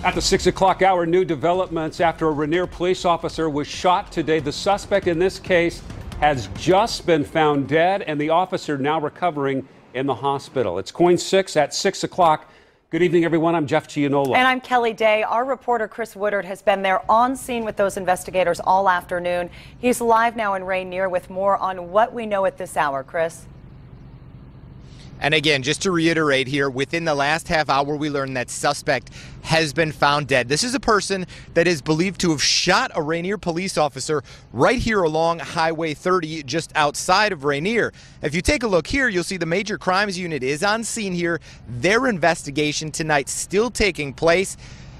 At the 6 o'clock hour, new developments after a Rainier police officer was shot today. The suspect in this case has just been found dead, and the officer now recovering in the hospital. It's KOIN 6 at 6 o'clock. Good evening, everyone. I'm Jeff Gianola. And I'm Kelly Day. Our reporter Chris Woodard has been there on scene with those investigators all afternoon. He's live now in Rainier with more on what we know at this hour. Chris? And again, just to reiterate here, within the last half hour, we learned that suspect has been found dead. This is a person that is believed to have shot a Rainier police officer right here along Highway 30, just outside of Rainier. If you take a look here, you'll see the Major Crimes Unit is on scene here. Their investigation tonight still taking place.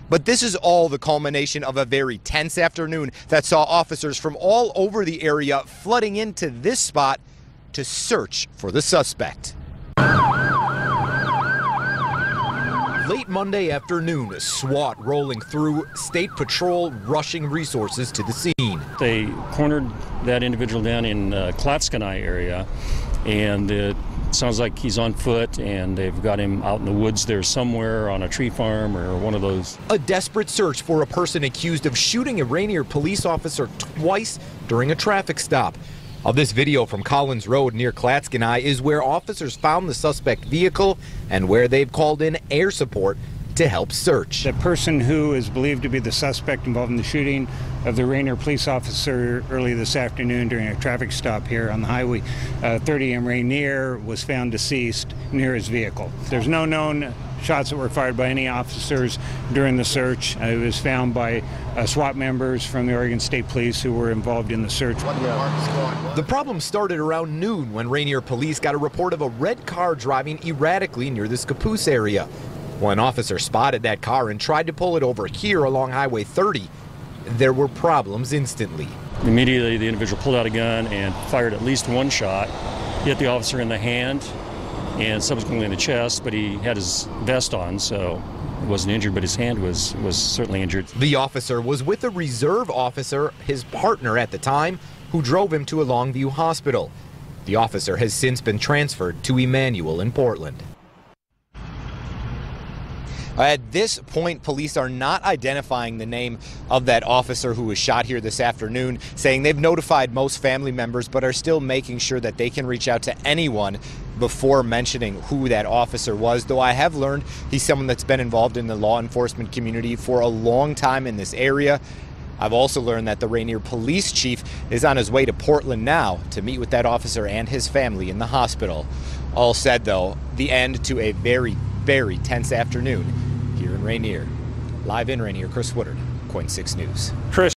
But this is all the culmination of a very tense afternoon that saw officers from all over the area flooding into this spot to search for the suspect. Late Monday afternoon, SWAT rolling through, State Patrol rushing resources to the scene. They cornered that individual down in Klatskanai area, and it sounds like he's on foot, and they've got him out in the woods there somewhere on a tree farm or one of those. A desperate search for a person accused of shooting a Rainier police officer twice during a traffic stop. This video from Collins Road near Klatskanai is where officers found the suspect vehicle and where they've called in air support to help search. The person who is believed to be the suspect involved in the shooting of the Rainier police officer early this afternoon during a traffic stop here on the Highway 30 in Rainier was found deceased near his vehicle. There's no known shots that were fired by any officers during the search. It was found by SWAT members from the Oregon State Police who were involved in the search. The problem started around noon when Rainier police got a report of a red car driving erratically near the Scappoose area. When an officer spotted that car and tried to pull it over here along Highway 30, there were problems instantly. Immediately, the individual pulled out a gun and fired at least one shot, hit the officer in the hand and subsequently in the chest, but he had his vest on, so he wasn't injured, but his hand was certainly injured. The officer was with a reserve officer, his partner at the time, who drove him to a Longview hospital. The officer has since been transferred to Emmanuel in Portland. At this point, police are not identifying the name of that officer who was shot here this afternoon, saying they've notified most family members but are still making sure that they can reach out to anyone before mentioning who that officer was, though I have learned he's someone that's been involved in the law enforcement community for a long time in this area. I've also learned that the Rainier police chief is on his way to Portland now to meet with that officer and his family in the hospital. All said, though, the end to a very, very tense afternoon here in Rainier. Live in Rainier, Chris Woodard, KOIN 6 News. Chris.